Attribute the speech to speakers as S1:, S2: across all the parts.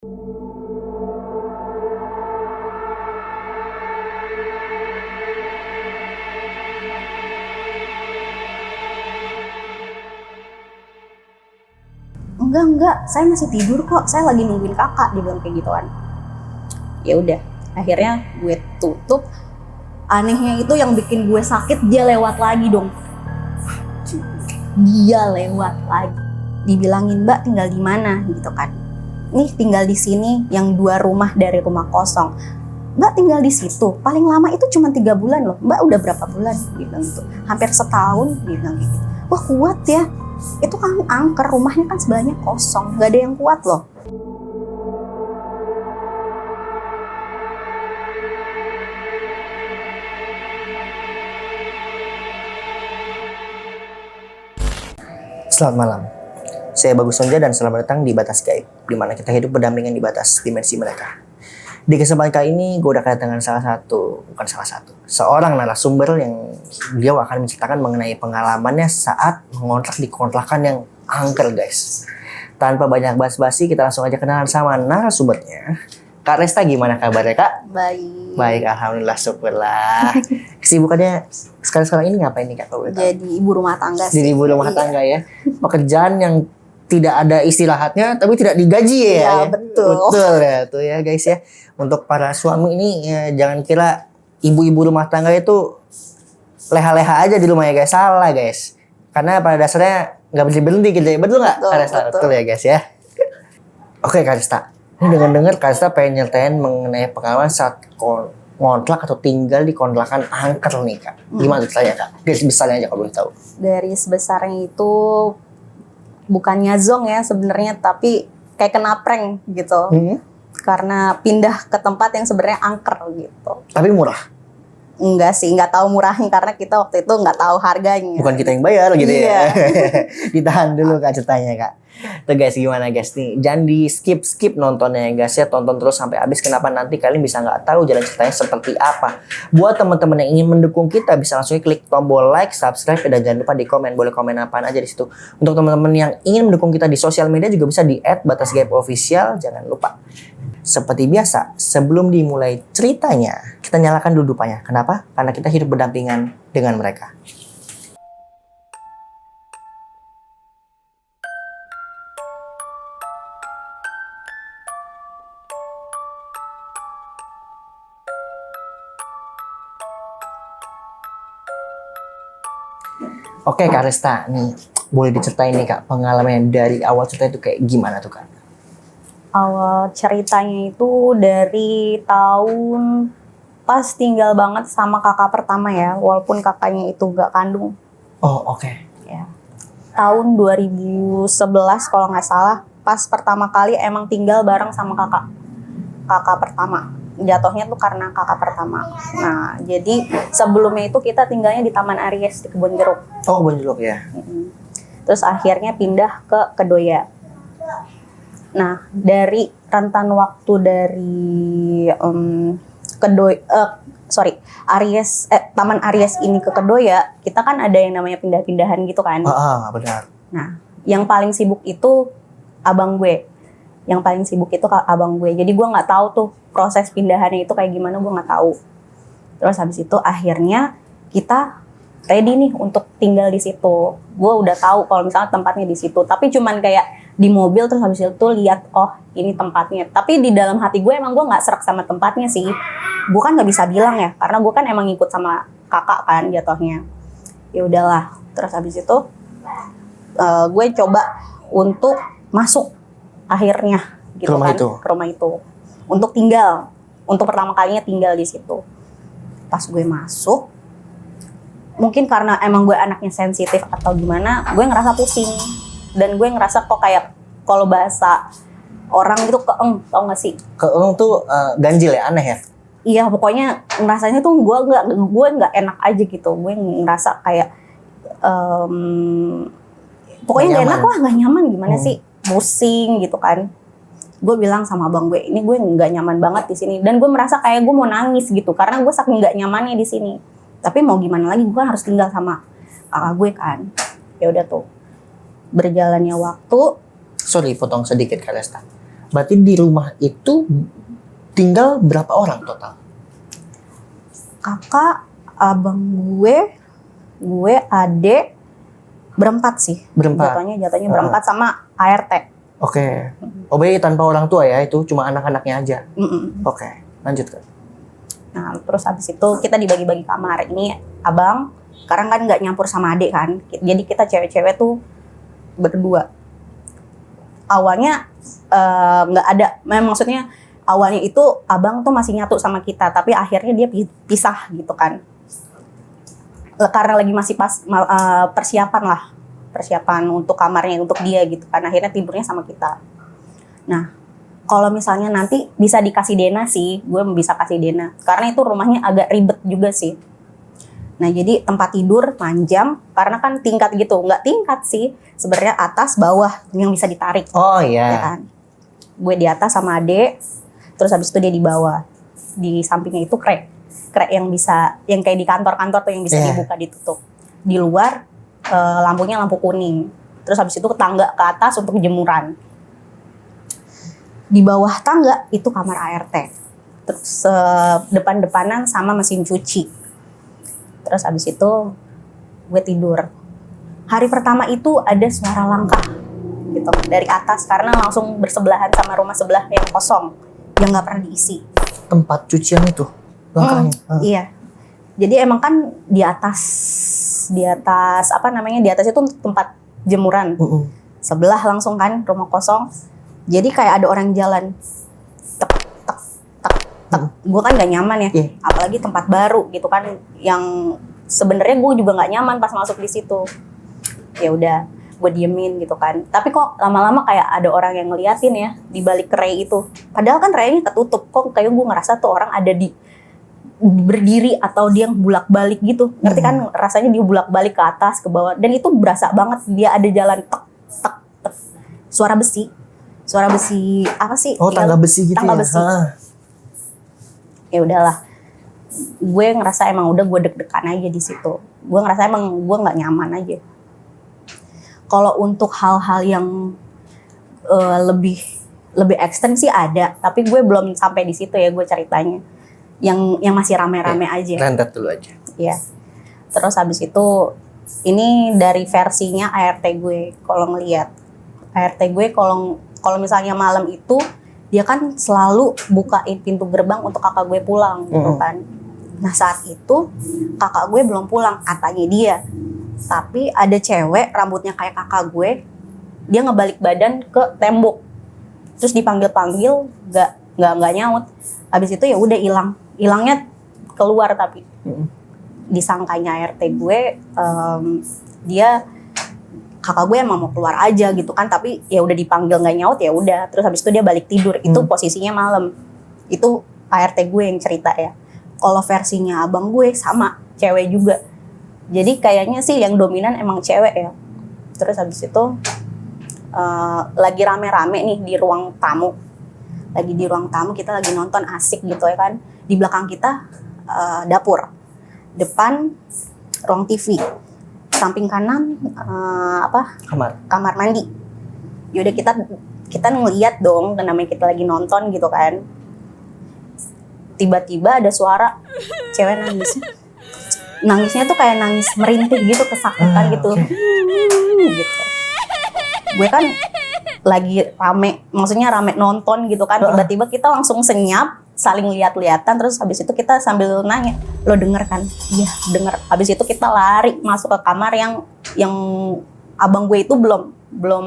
S1: Enggak, saya masih tidur kok, saya lagi nungguin kakak, dia bilang kayak gitu kan. Ya udah, akhirnya gue tutup. Anehnya itu yang bikin gue sakit, dia lewat lagi dong. Dia lewat lagi. Dibilangin, "Mbak tinggal di mana?" gitu kan. "Nih tinggal di sini, yang 2 rumah dari rumah kosong." "Mbak tinggal di situ, paling lama itu cuma 3 bulan loh." "Mbak udah berapa bulan?" dia bilang gitu. "Hampir setahun," dia bilang gitu. Wah kuat ya, itu kan angker, rumahnya kan sebelahnya kosong, gak ada yang kuat loh.
S2: Selamat malam, saya Bagus Sonja dan selamat datang di Batas Gaib, di mana kita hidup berdampingan di batas dimensi mereka. Di kesempatan kali ini, gue udah kedatangan seorang narasumber yang dia akan menceritakan mengenai pengalamannya saat mengontrak di kontrakan yang angker, guys. Tanpa banyak basa-basi, kita langsung aja kenalan sama narasumbernya. Kak Resta, gimana kabarnya, Kak? Baik, alhamdulillah, syukurlah. Kesibukannya sekarang ini ngapain nih, Kak?
S1: Jadi ibu rumah tangga sih.
S2: Jadi ibu rumah tangga ya. Pekerjaan yang tidak ada istirahatnya tapi tidak digaji ya.
S1: Iya, betul.
S2: Betul ya tuh ya guys ya. Untuk para suami ini ya, jangan kira ibu-ibu rumah tangga itu leha-leha aja di rumah ya guys. Salah guys. Karena pada dasarnya nggak berhenti gitu ya. Betul nggak, Kak Resta? Betul ya guys ya. Oke, Kak Resta. Ini dengar Kak Resta pengen nyertain mengenai pengalaman saat ngontrak atau tinggal di kontrakan angker nih, Kak. Gimana ceritanya, Kak? Garis besarnya aja kalau boleh tahu.
S1: Garis besarnya itu bukannya zong ya sebenarnya, tapi kayak kena prank gitu. Karena pindah ke tempat yang sebenarnya angker gitu.
S2: Tapi murah.
S1: Enggak sih, nggak tahu murahnya karena kita waktu itu nggak tahu harganya.
S2: Bukan kita yang bayar gitu
S1: Iya.
S2: ya. Ditahan dulu Kak ceritanya, Kak. Tuh guys, gimana guys nih? Jangan di skip nontonnya ya guys ya. Tonton terus sampai habis. Kenapa nanti kalian bisa nggak tahu jalan ceritanya seperti apa. Buat teman-teman yang ingin mendukung kita bisa langsung klik tombol like, subscribe, dan jangan lupa di komen. Boleh komen apaan aja di situ. Untuk teman-teman yang ingin mendukung kita di sosial media juga bisa di @batasgaibofficial. Jangan lupa. Seperti biasa, sebelum dimulai ceritanya, kita nyalakan dulu dupanya. Kenapa? Karena kita hidup berdampingan dengan mereka. Oke, Kak Resta, nih boleh diceritain nih Kak, pengalaman dari awal cerita itu kayak gimana tuh Kak?
S1: Awal ceritanya itu dari tahun pas tinggal banget sama kakak pertama ya, walaupun kakaknya itu gak kandung.
S2: Oh, oke.
S1: Ya. Tahun 2011 kalau nggak salah, pas pertama kali emang tinggal bareng sama kakak pertama. Jatuhnya tuh karena kakak pertama. Nah, jadi sebelumnya itu kita tinggalnya di Taman Aries di Kebon Jeruk.
S2: Oh, Kebon Jeruk ya.
S1: Terus akhirnya pindah ke Kedoya. Nah, dari rentan waktu dari Taman Aries ini ke Kedoya, kita kan ada yang namanya pindah-pindahan gitu kan.
S2: Benar.
S1: Nah, yang paling sibuk itu abang gue. Jadi gue nggak tahu tuh proses pindahannya itu kayak gimana, gue nggak tahu. Terus habis itu akhirnya kita ready nih untuk tinggal di situ. Gue udah tahu kalau misalnya tempatnya di situ, tapi cuman kayak di mobil terus habis itu lihat, oh ini tempatnya. Tapi di dalam hati gue emang gue nggak serak sama tempatnya sih. Gue kan nggak bisa bilang ya, karena gue kan emang ngikut sama kakak kan jatuhnya. Ya udahlah. Terus habis itu gue coba untuk masuk akhirnya gitu
S2: Ke
S1: rumah itu untuk tinggal, untuk pertama kalinya tinggal di situ. Pas gue masuk, mungkin karena emang gue anaknya sensitif atau gimana, gue ngerasa pusing dan gue ngerasa kok kayak kalau bahasa orang itu keeng, tau gak sih?
S2: Keeng tuh ganjil ya, aneh ya?
S1: Iya, pokoknya ngerasanya tuh gue nggak enak aja gitu. Gue ngerasa kayak pokoknya nggak enak lah, nggak nyaman gimana sih, pusing gitu kan. Gue bilang sama abang gue, ini gue nggak nyaman banget di sini, dan gue merasa kayak gue mau nangis gitu karena gue saking nggak nyamannya di sini. Tapi mau gimana lagi, gue harus tinggal sama kakak gue kan. Ya udah tuh, berjalannya waktu.
S2: Sorry, potong sedikit Kak Resta. Berarti di rumah itu tinggal berapa orang total?
S1: Kakak, abang gue, adek, berempat sih.
S2: Berempat.
S1: Jatuhnya berempat sama ART.
S2: Oke. Oh, berarti tanpa orang tua ya, itu cuma anak-anaknya aja. Oke, lanjut Kak.
S1: Nah, terus habis itu kita dibagi-bagi kamar. Ini abang, sekarang kan nggak nyampur sama adik kan. Jadi kita cewek-cewek tuh berdua. Awalnya nggak ada, maksudnya awalnya itu abang tuh masih nyatu sama kita, tapi akhirnya dia pisah gitu kan. Karena lagi masih persiapan untuk kamarnya untuk dia gitu kan, akhirnya tidurnya sama kita. Nah, kalau misalnya nanti bisa dikasih Dena sih, gue bisa kasih Dena karena itu rumahnya agak ribet juga sih. Nah, jadi tempat tidur panjang karena kan tingkat gitu, nggak tingkat sih sebenarnya, atas bawah yang bisa ditarik.
S2: Oh iya.
S1: Ya kan? Gue di atas sama adek, terus habis itu dia di bawah. Di sampingnya itu krek yang kayak di kantor-kantor tuh yang bisa dibuka ditutup. Di luar lampunya lampu kuning. Terus habis itu ke tangga ke atas untuk jemuran. Di bawah tangga itu kamar ART. Terus depan-depanan sama mesin cuci. Terus habis itu gue tidur. Hari pertama itu ada suara langkah gitu dari atas karena langsung bersebelahan sama rumah sebelah yang kosong yang nggak pernah diisi.
S2: Tempat cucian itu langkahnya.
S1: Iya. Jadi emang kan di atas di atas itu tempat jemuran. Sebelah langsung kan rumah kosong. Jadi kayak ada orang jalan. Tek tek tek tek. Gue kan gak nyaman ya. Apalagi tempat baru gitu kan yang sebenarnya gue juga gak nyaman pas masuk di situ. Ya udah, gue diemin gitu kan. Tapi kok lama-lama kayak ada orang yang ngeliatin ya di balik kerai itu. Padahal kan kerainya ketutup. Kok kayak gue ngerasa tuh orang ada di berdiri atau dia bulak-balik gitu. Ngerti kan rasanya dia bulak-balik ke atas, ke bawah. Dan itu berasa banget dia ada jalan tek tek tek. Suara besi apa sih?
S2: Oh, tangga besi gitu
S1: tangga
S2: ya.
S1: Besi. Ya udahlah. Gue ngerasa emang udah gue deg-degan aja di situ. Gue ngerasa emang gue nggak nyaman aja. Kalau untuk hal-hal yang lebih ekstrem sih ada, tapi gue belum sampai di situ ya gue ceritanya. Yang masih rame-rame aja.
S2: Rentet dulu aja.
S1: Iya. Terus habis itu ini dari versinya ART gue kalau ngelihat. ART gue kalau misalnya malam itu dia kan selalu bukain pintu gerbang untuk kakak gue pulang gitu kan. Nah, saat itu kakak gue belum pulang katanya dia. Tapi ada cewek rambutnya kayak kakak gue, dia ngebalik badan ke tembok. Terus dipanggil-panggil nggak nyaut. Habis itu ya udah hilangnya keluar tapi disangkanya RT gue dia kakak gue emang mau keluar aja gitu kan, tapi ya udah dipanggil nggak nyaut ya udah. Terus habis itu dia balik tidur. Itu posisinya malam. Itu ART gue yang cerita ya. Kalau versinya abang gue sama cewek juga. Jadi kayaknya sih yang dominan emang cewek ya. Terus habis itu lagi rame-rame nih di ruang tamu. Lagi di ruang tamu kita lagi nonton asik gitu ya kan. Di belakang kita dapur. Depan ruang TV. Samping kanan kamar mandi. Yaudah kita ngeliat dong, namanya kita lagi nonton gitu kan. Tiba-tiba ada suara cewek nangis. Nangisnya tuh kayak nangis merintih gitu, kesakitan gitu. Gitu. Gue kan lagi maksudnya rame nonton gitu kan. Tiba-tiba kita langsung senyap, saling lihat-lihatan, terus habis itu kita sambil nanya, lo denger kan? Iya denger. Habis itu kita lari masuk ke kamar yang abang gue itu belum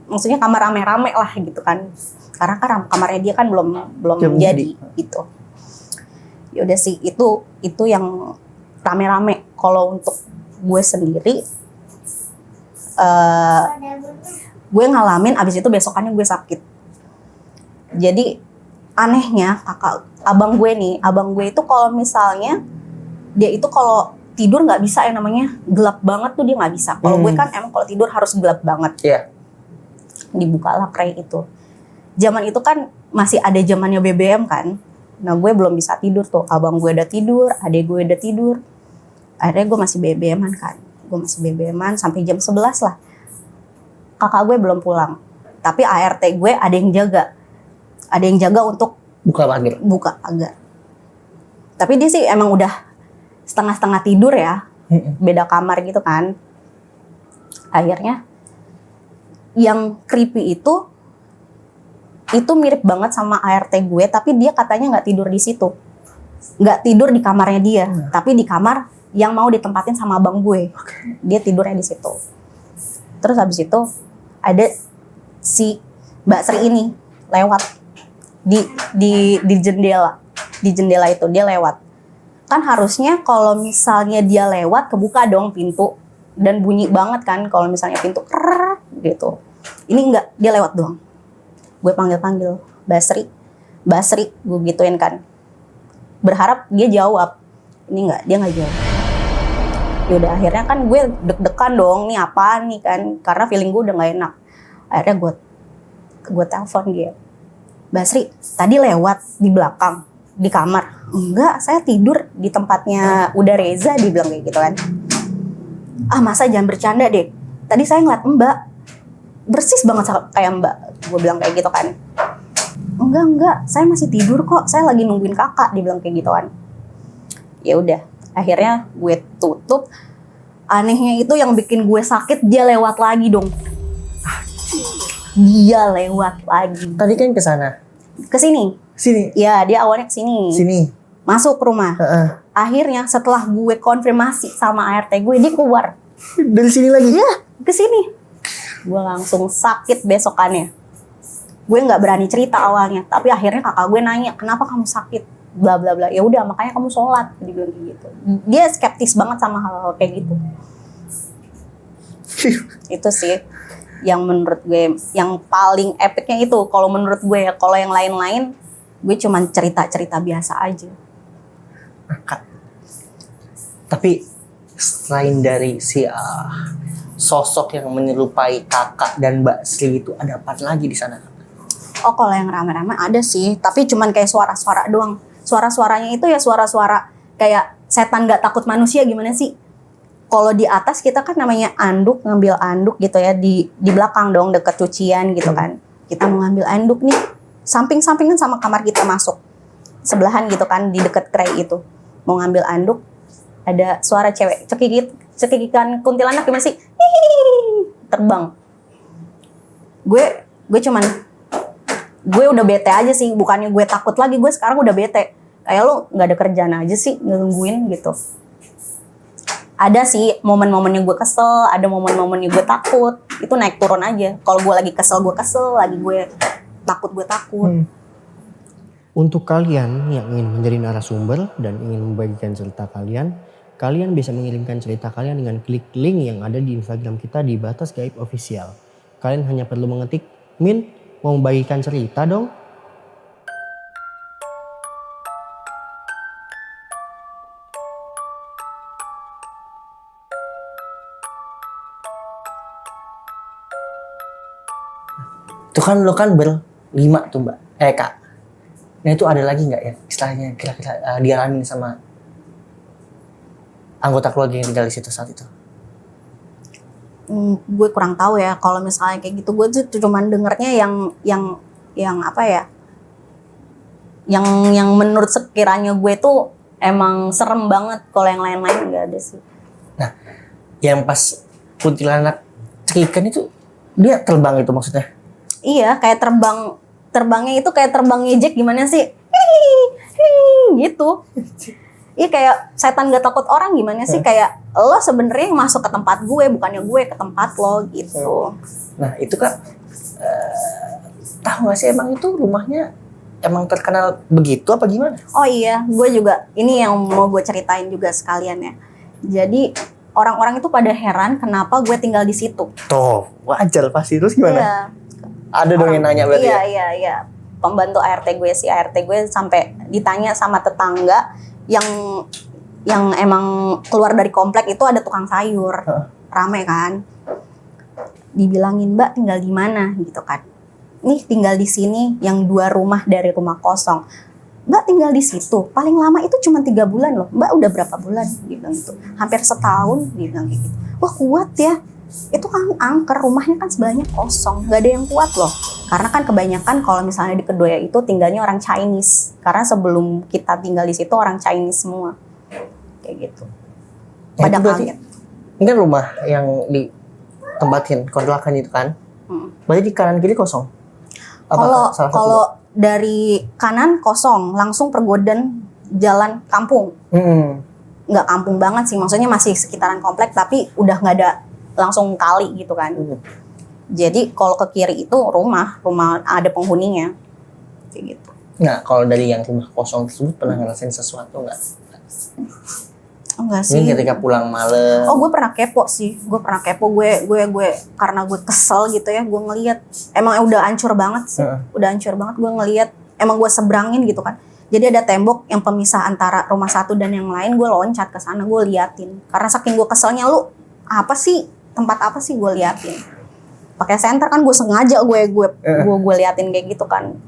S1: maksudnya kamar rame-rame lah gitu kan. Karena kan kamarnya dia kan belum jadi gitu. Ya udah sih itu yang rame-rame. Kalau untuk gue sendiri gue ngalamin abis itu besokannya gue sakit. Jadi anehnya abang gue itu kalau misalnya dia itu kalau tidur nggak bisa yang namanya gelap banget tuh dia nggak bisa. Kalau gue kan emang kalau tidur harus gelap banget.
S2: Iya.
S1: Dibukalah kerai itu. Zaman itu kan masih ada zamannya BBM kan. Nah gue belum bisa tidur tuh. Abang gue udah tidur, adek gue udah tidur. Akhirnya gue masih BBM-an kan. Gue masih BBM-an sampai jam 11 lah. Kakak gue belum pulang. Tapi ART gue ada yang jaga. Ada yang jaga untuk
S2: Buka pagar.
S1: buka pagar. Tapi dia sih emang udah setengah-setengah tidur ya, beda kamar gitu kan. Akhirnya yang creepy itu mirip banget sama ART gue, tapi dia katanya nggak tidur di situ, nggak tidur di kamarnya dia, tapi di kamar yang mau ditempatin sama abang gue. Dia tidurnya di situ. Terus habis itu ada si Mbak Sri ini lewat di jendela itu dia lewat. Kan harusnya kalau misalnya dia lewat kebuka dong pintu dan bunyi banget kan kalau misalnya pintu krrrr gitu. Ini enggak, dia lewat doang. Gue panggil Basri, gue gituin kan. Berharap dia jawab. Ini enggak, dia enggak jawab. Yaudah akhirnya kan gue deg-degan dong, nih apaan nih kan, karena feeling gue udah enggak enak. Akhirnya gue telepon dia. Basri, tadi lewat di belakang, di kamar. Enggak, saya tidur di tempatnya udah Reza, dibilang kayak gitu kan. Ah masa jangan bercanda deh. Tadi saya ngeliat Mbak, persis banget kayak Mbak. Gue bilang kayak gitu kan. Enggak, saya masih tidur kok. Saya lagi nungguin kakak, dibilang kayak gitu kan. Ya udah, akhirnya gue tutup. Anehnya itu yang bikin gue sakit, dia lewat lagi dong. Dia lewat lagi.
S2: Tadi kan ke sana.
S1: Ke sini.
S2: Sini.
S1: Ya, dia awalnya ke sini.
S2: Sini.
S1: Masuk ke rumah. Akhirnya setelah gue konfirmasi sama ART gue, dia keluar.
S2: Dari sini lagi?
S1: Iya, ke sini. Gue langsung sakit besokannya. Gue nggak berani cerita awalnya, tapi akhirnya kakak gue nanya, kenapa kamu sakit? Bla bla bla. Ya udah, makanya kamu sholat. Dia bilang kayak gitu. Dia skeptis banget sama hal-hal kayak gitu. Itu sih yang menurut gue yang paling epicnya itu. Kalau menurut gue ya, kalau yang lain-lain gue cuman cerita-cerita biasa aja.
S2: Kak, tapi selain dari si sosok yang menyerupai kakak dan Mbak Sri itu, ada apa lagi di sana?
S1: Oh, kalau yang rame-rame ada sih, tapi cuman kayak suara-suara doang. Suara-suaranya itu ya suara-suara kayak setan gak takut manusia gimana sih? Kalau di atas kita kan namanya anduk, ngambil anduk gitu ya, di belakang dong deket cucian gitu kan. Kita mau ngambil anduk nih, samping-sampingan sama kamar kita masuk. Sebelahan gitu kan, di deket kerai itu. Mau ngambil anduk, ada suara cewek cekikikan kuntilanak gimana sih? Hihihi, terbang. Gue udah bete aja sih, bukannya gue takut lagi, gue sekarang udah bete. Kayak lo nggak ada kerjaan aja sih, nungguin gitu. Ada sih momen-momennya gue kesel, ada momen-momennya gue takut. Itu naik turun aja. Kalau gue lagi kesel, lagi gue takut,
S3: Untuk kalian yang ingin menjadi narasumber dan ingin membagikan cerita kalian, kalian bisa mengirimkan cerita kalian dengan klik link yang ada di Instagram kita di Batas Gaib Official. Kalian hanya perlu mengetik, Min, mau membagikan cerita dong?
S2: Itu kan lo kan berlima tuh Mbak, Kak. Nah itu ada lagi nggak ya istilahnya kira-kira dialami sama anggota keluarga yang tinggal di situ saat itu?
S1: Gue kurang tahu ya. Kalau misalnya kayak gitu, gue tuh cuman dengernya yang apa ya? Yang menurut sekiranya gue tuh emang serem banget. Kalau yang lain-lain nggak ada sih.
S2: Nah, yang pas kuntilanak cekikan itu dia terbang itu maksudnya?
S1: Iya, kayak terbangnya itu kayak terbang ngejek gimana sih? Hihihi, gitu. Iya kayak setan gak takut orang gimana sih? Kayak lo sebenarnya yang masuk ke tempat gue, bukannya gue ke tempat lo gitu.
S2: Nah itu kan tahu gak sih emang itu rumahnya emang terkenal begitu apa gimana?
S1: Oh iya, gue juga ini yang mau gue ceritain juga sekalian ya. Jadi orang-orang itu pada heran kenapa gue tinggal di situ.
S2: Tuh wajar pasti, terus gimana?
S1: Iya.
S2: Ada dong yang nanya berarti ya?
S1: Iya. Pembantu ART gue sih, ART gue sampai ditanya sama tetangga yang emang keluar dari komplek itu ada tukang sayur, rame kan. Dibilangin, Mbak tinggal di mana gitu kan. Nih tinggal di sini, yang 2 rumah dari rumah kosong. Mbak tinggal di situ, paling lama itu cuma 3 bulan loh. Mbak udah berapa bulan? Dia bilang gitu. Hampir setahun, dia bilang kayak gitu. Wah kuat ya. itu kan angker, rumahnya kan sebelahnya kosong, nggak ada yang kuat loh. Karena kan kebanyakan kalau misalnya di Kedoya itu tinggalnya orang Chinese, karena sebelum kita tinggal di situ orang Chinese semua, kayak gitu. Pada kaget.
S2: Ini kan rumah yang ditempatin kontrakan itu kan, berarti di kanan kiri kosong.
S1: Kalau dari kanan kosong, langsung pergodan jalan kampung. Nggak kampung banget sih, maksudnya masih sekitaran komplek, tapi udah nggak ada langsung kali gitu kan. Jadi kalau ke kiri itu rumah ada penghuninya, kayak gitu.
S2: Nah, kalau dari yang rumah kosong tersebut pernah ngerasain sesuatu nggak?
S1: Enggak sih.
S2: Ini ketika pulang malam.
S1: Oh, gue pernah kepo sih. Gue karena gue kesel gitu ya. Gue ngelihat emang udah hancur banget sih. Udah hancur banget. Gue ngelihat emang gue seberangin gitu kan. Jadi ada tembok yang pemisah antara rumah satu dan yang lain. Gue loncat ke sana. Gue liatin. Karena saking gue keselnya, lu apa sih? Tempat apa sih? Gue liatin. Pakai senter kan gue sengaja gue liatin kayak gitu kan.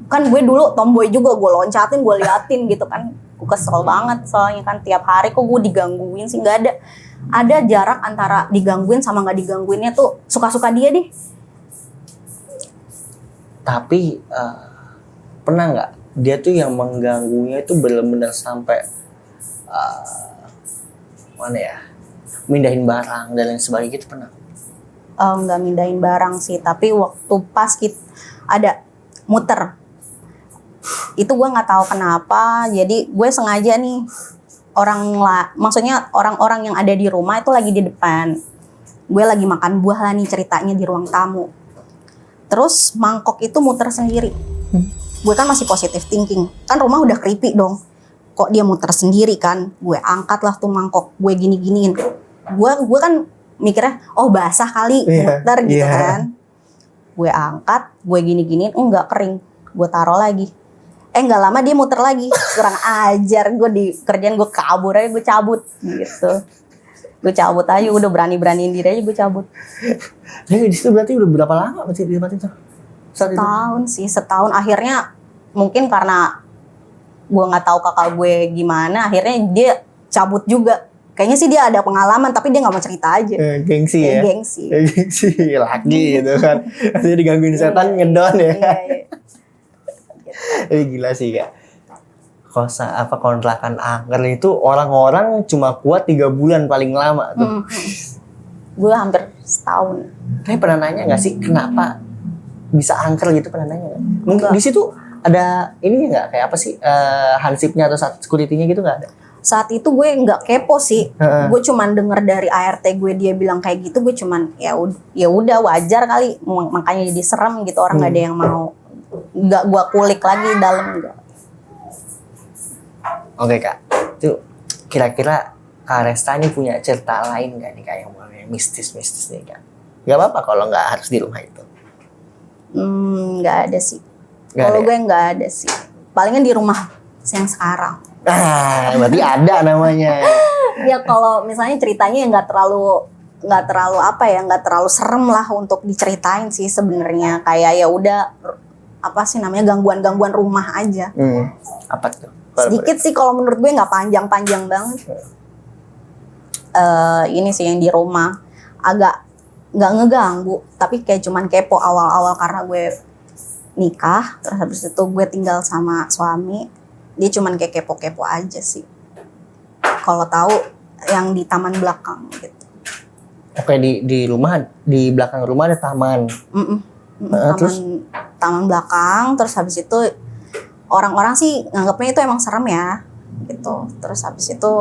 S1: Kan gue dulu tomboy juga, gue loncatin, gue liatin gitu kan. Gue kesel banget soalnya kan tiap hari kok gue digangguin sih. Nggak ada jarak antara digangguin sama nggak digangguinnya tuh suka-suka dia deh.
S2: Tapi pernah nggak dia tuh yang mengganggunya itu benar-benar sampai mana ya, mindahin barang dan lain sebagainya gitu, pernah?
S1: Nggak mindahin barang sih, tapi waktu pas kita ada muter itu gue nggak tahu kenapa, jadi gue sengaja nih maksudnya orang-orang yang ada di rumah itu lagi di depan, gue lagi makan buah lah nih ceritanya di ruang tamu, terus mangkok itu muter sendiri. Gue kan masih positive thinking, kan rumah udah creepy dong, kok dia muter sendiri kan, gue angkat lah tuh mangkok, gue gini-giniin, gue kan mikirnya oh basah kali muter gitu kan. Gue angkat, gue gini-giniin, enggak kering, gue taruh lagi. Nggak lama dia muter lagi, kurang ajar. Gue di kerjaan gue kabur aja, gue cabut gitu. Gue cabut aja, udah berani-beraniin diri aja gue cabut.
S2: Jadi di situ berarti udah berapa lama berarti di tempat itu?
S1: Setahun. Akhirnya mungkin karena gue nggak tahu kakak gue gimana, akhirnya dia cabut juga. Kayaknya sih dia ada pengalaman, tapi dia nggak mau cerita aja.
S2: Gengsi ya?
S1: Gengsi
S2: lagi gitu kan. Artinya digangguin setan ngedon ya. Gila sih Kak. Kontrakan angker itu orang-orang cuma kuat 3 bulan paling lama tuh.
S1: Gue hampir setahun.
S2: Tapi pernah nanya nggak sih kenapa bisa angker gitu, pernah nanya nggak? Mungkin di situ ada ini nggak, kayak apa sih hansipnya atau security-nya gitu nggak ada?
S1: Saat itu gue nggak kepo sih, gue cuman denger dari ART gue dia bilang kayak gitu, gue cuman ya udah wajar kali, makanya jadi serem gitu, orang nggak ada yang mau, nggak gue kulik lagi dalam enggak.
S2: Oke Kak, itu kira-kira Kak Resta ini punya cerita lain nggak nih Kak yang mistis nih Kak? Gak apa-apa kalau nggak harus di rumah itu.
S1: Nggak ada sih. Kalau gue nggak ada sih. Palingan di rumah yang sekarang.
S2: Berarti ada namanya.
S1: Ya kalau misalnya ceritanya nggak terlalu apa ya, nggak terlalu serem lah untuk diceritain sih sebenarnya. Kayak ya udah apa sih namanya, gangguan rumah aja.
S2: Apa tuh?
S1: Sedikit sih kalau menurut gue, nggak panjang banget. Ini sih yang di rumah agak nggak ngeganggu, tapi kayak cuman kepo awal-awal karena gue nikah, terus habis itu gue tinggal sama suami, dia cuman kayak kepo-kepo aja sih. Kalau tahu yang di taman belakang gitu.
S2: Oke, di rumah, di belakang rumah ada taman.
S1: Taman belakang, terus habis itu orang-orang sih nganggapnya itu emang serem ya gitu. Terus habis itu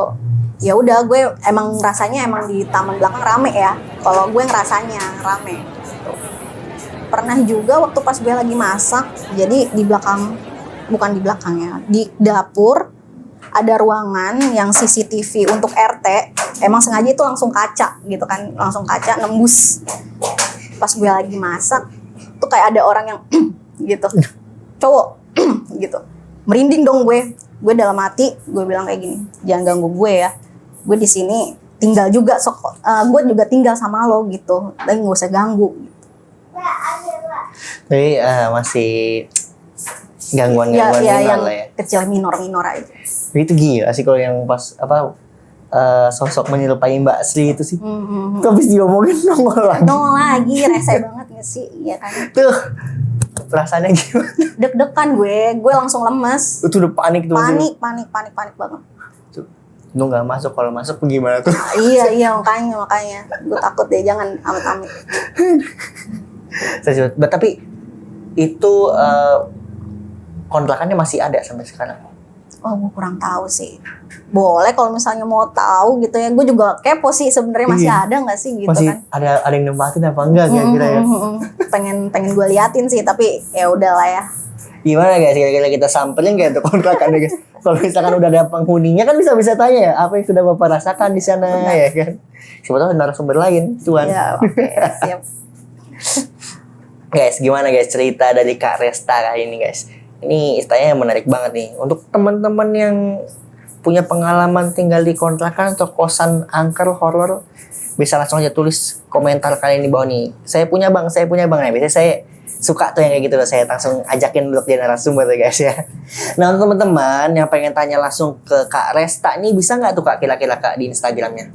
S1: ya udah, gue emang rasanya emang di taman belakang rame ya. Kalau gue ngerasanya rame gitu. Pernah juga waktu pas gue lagi masak, jadi di belakang, bukan di belakang ya, di dapur ada ruangan yang CCTV untuk RT, emang sengaja itu langsung kaca gitu kan, langsung kaca nembus. Pas gue lagi masak tuh kayak ada orang yang gitu, cowok gitu, merinding dong gue dalam hati gue bilang kayak gini, jangan ganggu gue ya, gue di sini tinggal juga, gue juga tinggal sama lo gitu, tapi nggak usah ganggu gitu.
S2: Tapi masih gangguan-gangguan
S1: yang
S2: lah ya.
S1: Kecil minor aja.
S2: Itu gila sih kalau yang pas sosok menyerupai Mbak Sri itu sih.
S1: Hmm.
S2: Kok habis diomongin nongol lagi.
S1: Nongol lagi, rese banget gak sih? Iya kan.
S2: Tuh, perasaannya gimana?
S1: Deg-degan gue langsung lemes.
S2: Itu udah panik tuh.
S1: Panik banget.
S2: Lu nggak masuk, kalau masuk gimana tuh?
S1: Iya makanya. Gue takut deh, jangan amit-amit.
S2: Tapi itu kontrakannya masih ada sampai sekarang.
S1: Oh, gue kurang tahu sih. Boleh kalau misalnya mau tahu gitu ya. Gue juga kepo sih sebenarnya masih
S2: Iya.
S1: ada nggak sih gitu
S2: Masih
S1: kan.
S2: ada yang nempatin apa enggak kira-kira ya?
S1: Pengen gue liatin sih, tapi ya udahlah ya.
S2: Gimana guys, kira-kira kita samperin kayak untuk kontrakannya guys. Kalau misalkan udah ada penghuninya kan bisa tanya ya, apa yang sudah Bapak rasakan di sana ya kan. Siapa tahu narasumber lain, Tuan.
S1: Ya, oke, siap.
S2: Guys, gimana guys cerita dari Kak Resta kali ini guys? Ini istilahnya menarik banget nih. Untuk teman-teman yang punya pengalaman tinggal di kontrakan atau kosan angker horor, bisa langsung aja tulis komentar kalian di bawah nih. Saya punya bang. Nah, biasanya saya suka tuh yang kayak gitu loh. Saya langsung ajakin duduk di narasumber tuh guys ya. Nah, untuk teman-teman yang pengen tanya langsung ke Kak Resta nih, bisa nggak tuh Kak kira-kira Kak di Instagramnya?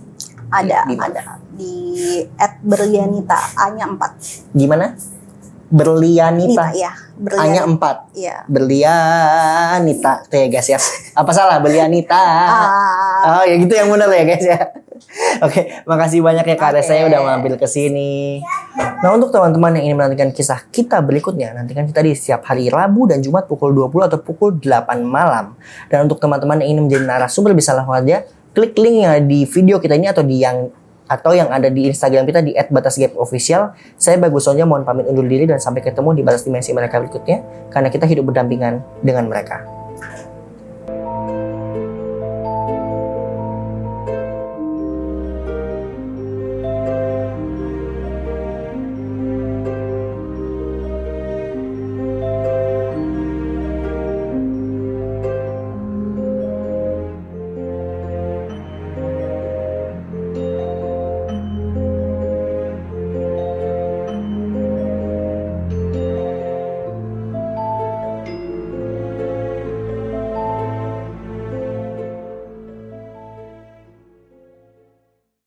S1: Ada di @berlianita A-nya 4.
S2: Gimana? Berlianita.
S1: Iya,
S2: A-nya 4.
S1: Iya.
S2: Berlianita tuh ya guys ya. Apa salah? Berlianita. Oh ya gitu yang benar ya guys ya. Oke, makasih banyak ya Kak Resta ya udah mampir ke sini. Nah, untuk teman-teman yang ingin menantikan kisah kita berikutnya, nantikan kita di setiap hari Rabu dan Jumat pukul 20 atau pukul 8 malam. Dan untuk teman-teman yang ingin menjadi narasumber, bisa langsung aja klik link yang ada di video kita ini atau yang ada di Instagram kita di @batasgapofficial. Saya Bagus Sonja mohon pamit undur diri dan sampai ketemu di Batas Dimensi mereka berikutnya, karena kita hidup berdampingan dengan mereka.